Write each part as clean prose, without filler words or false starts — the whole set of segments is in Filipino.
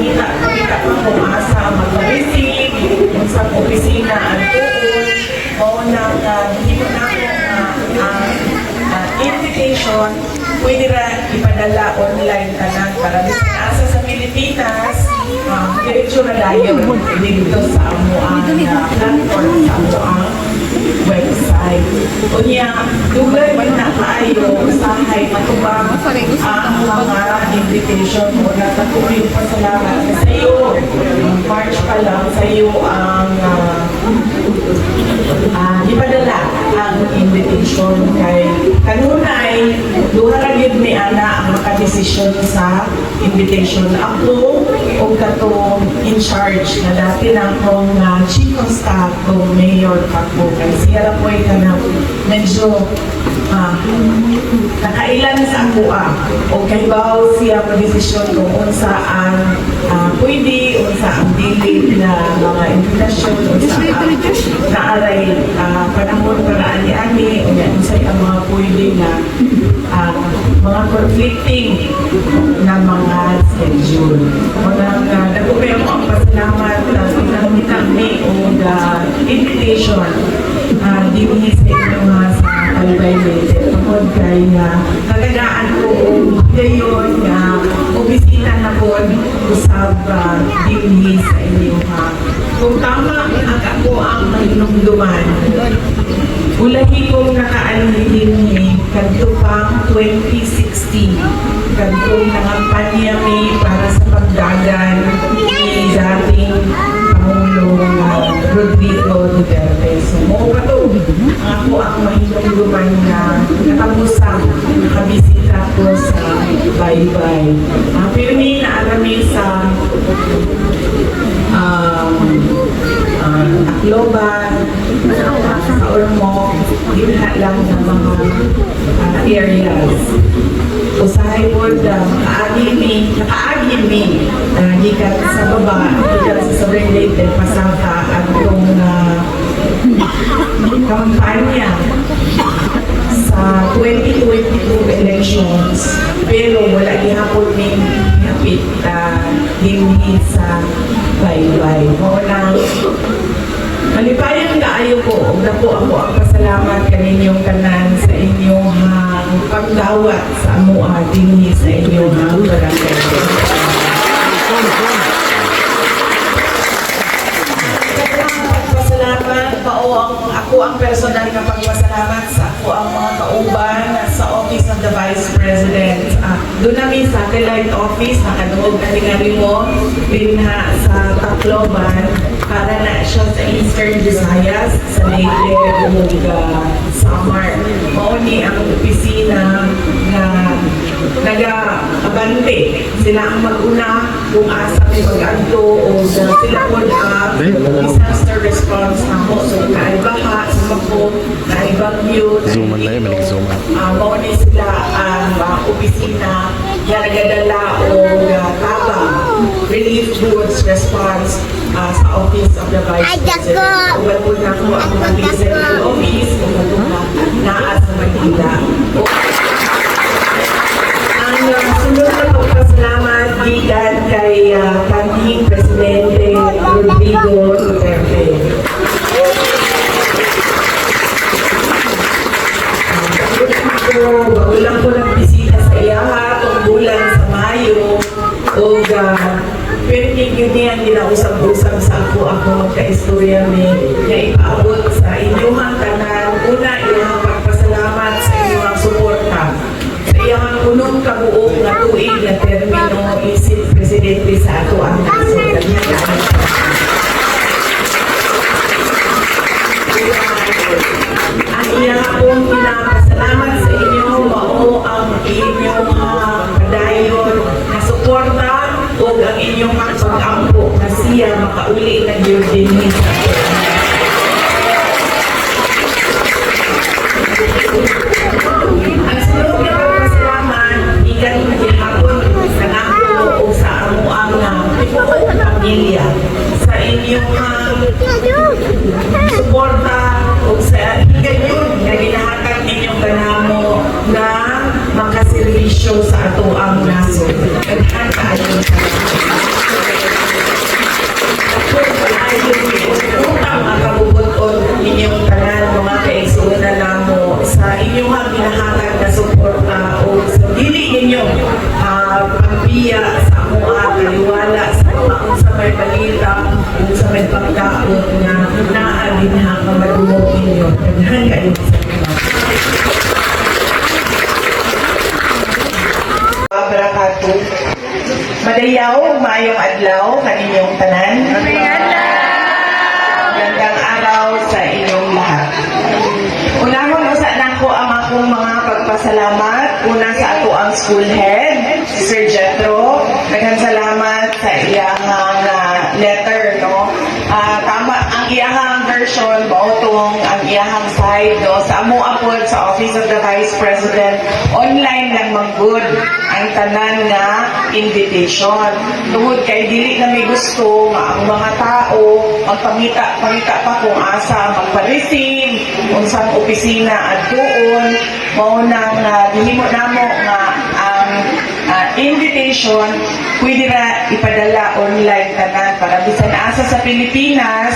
pangita pa kung asa magpa-receive, kung sa opisina ang tuon, o nang dito na ko invitation, pwede na ipadala online tanan para asa sa Pilipinas, diretso na dayon dito sa amo ang platform, sa amo ang website. Unya, dugay man na kayo usahay matubang ang mga invitation mo na yung pasalamat sa iyo. March pa lang sa iyo ang ipadala ang invitation kay kanunay duha ra gyud mi ana ang makadesisyon sa invitation. Ako o katong in charge na dati na akong chief of staff kong mayor Paco kay siya ra po ka na medyo nakailan sa ako o kay baw siya magdesisyon kung unsa ang pwede, unsa ang dili na mga invitasyon, unsa ang naaray panahon para ani-ani o unsa ang mga pwede na mga conflicting na mga schedule. Nagpupaya mo ang pasalamat na pinag-mitami o invitation din sa inyo sa Albay Leyte. Tungkol kay nagagaan ko gayon na obisita na po usab din sa inyo kung tama ang ako ang mahinumduman. Ulahi kong nakaalihinin kanto pang 2016. Kantong nangampanya mi para sa pagdagan ni dating Pangulong Rodrigo Duterte. So, mo pa to. Ako ang mahinumduman na nakamusang nakabisita ko sa Baybay. Pero ni naarami sa Akloban, sa Ormoc, dinha lang ng mga areas. Usahay po nakaagi mi, gikat sa baba, gikat sa Sobrang Leyte, pasangka at itong kampanya sa 2022 elections, pero wala gihapon ning hapit dinhi sa Baybay. Muna, malipayan kaayo ko, na po ako ang pasalamat kaninyong tanan sa inyong pagdawat sa amua dinhi sa inyong barangay. Ako ang personal na pagpasalamat sa ako ang mga kauban sa Office of the Vice President. Doon namin satellite office, nakaduog na tingali mo, binha sa Tacloban, para na siya sa Eastern Visayas, sa Leyte, Samar. Mauni ang opisina na naga-abante. Sila ang mag-una kung asa may pag-anto o sila po disaster response na po. So, naibaha, sumako, naibagyo, mauni sila ang opisina na nagadala o tabang relief goods response sa Office of the Vice President. Uwan po na po ang Executive Office kung naa sa Manila. Ang sunod na pagpasalamat gikan kay kanhing Presidente Rodrigo Duterte. Bago lang po nagbisita sa iyaha kung bulan sa Mayo o pero niya ginausap-usap sa ako magka-istorya na ipaabot sa inyong tanan. Una, iyong pagpasalamat sa inyong suporta. Sa iyong unong kabuok na tuig na termino isip Presidente sa ato ang nasod. Ang iyong pong pinapasalamat sa inyo, mao ang inyong padayon na suporta o ang inyong pag-ampo na siya makauli na yun din sa ang sunod na pagpasalamat, ikan hapon sa nako o sa amuang pamilya sa inyong suporta o sa ikan yun na ginahakan inyong kanamo na makaservisyo sa ato ang nasod. Naghan kaayos. mga madumog ninyo. Daghan kayo sa Barakatuh. Madayaw, maayong adlaw kaninyong tanan. Magandang araw sa inyong lahat. Unahon usa nako ang akong mga pagpasalamat una sa ato ang school head, si Sir Jethro. Daghang salamat sa iyang letter, no. Tama ang iyang version bautong ang iyang side, no, sa amo apod sa Office of the Vice President online lang manggod ang tanan nga invitation. Tungod kay dili na may gusto nga ang mga tao magpangita pa kung asa magpa-receive unsang opisina at doon mao nang gihimo namo nga ang invitation pwede na ipadala online tanan para bisan asa sa Pilipinas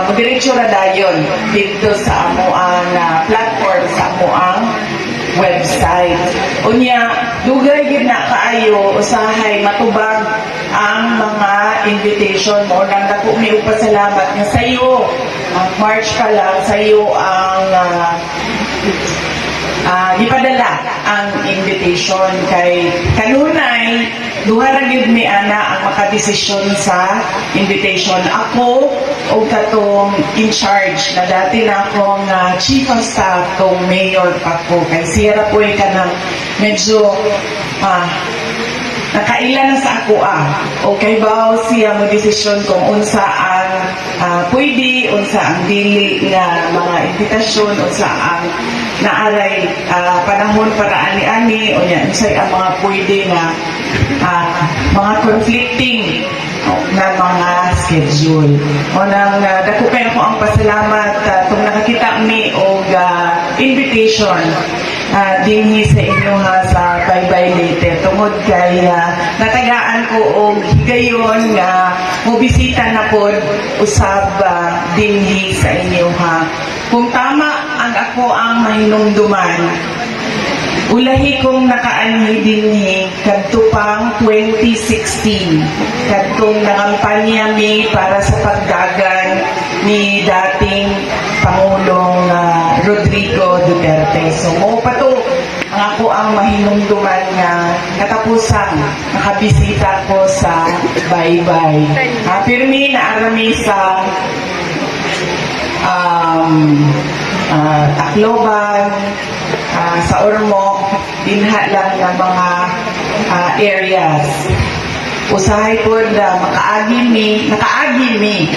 magdiretso ra dayon dito sa amo ang platform sa amo ang website. Unya, dugay gid na kaayo usahay matubag ang mga invitation mo. Nang dako mi pasalamat nga sayo. March pa lang sayo ang ipadala ang invitation kay kanunay duha ra gyud mi ana ang makadesisyon sa invitation. Ako o katong in charge na dati na akong chief of staff tong mayor pa ko kay sira po ka ng medyo nakailan na sa ako okay ba siya mo desisyon kung unsa ang pwede, unsa ang dili nga mga imbitasyon, unsa ang naaray panahon para ani-ani o yan, unsay ang mga pwede na mga conflicting na mga schedule. O nang dako kayo ko ang pasalamat kung nakakita mi og invitation dinhi sa inyo sa Bye-Bye Later. Tungod kay natagaan ko og higayon nga mobisita na pod usab dinhi sa inyo Kung tama ang ako ang mahinumduman, ulahi kong nakaanhi dinhi kadto pang 2016 kadtong nangampanya mi para sa pagdagan ni dating Pangulong Rodrigo Duterte. So mo pa to ang ako ang mahinumduman nga katapusan nakabisita ko sa Bye-Bye. Pirmi na arami sa Tacloban, sa Ormoc, dinha lang na mga areas. Usahay po na nakaagi mi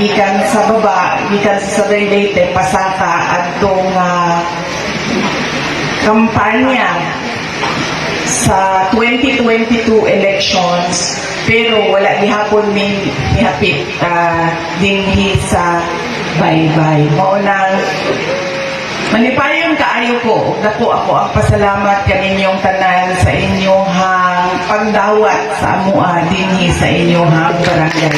gikan sa baba, gikan sa Leyte, Pasaka at tong kampanya sa 2022 elections, pero wala gihapon mi nihapit dinhi sa Bye-Bye. Mao nang manipayon kaayo ko, dako ako ang pasalamat kaninyong tanan sa inyong pagdawat sa amua dinhi sa inyong barangay.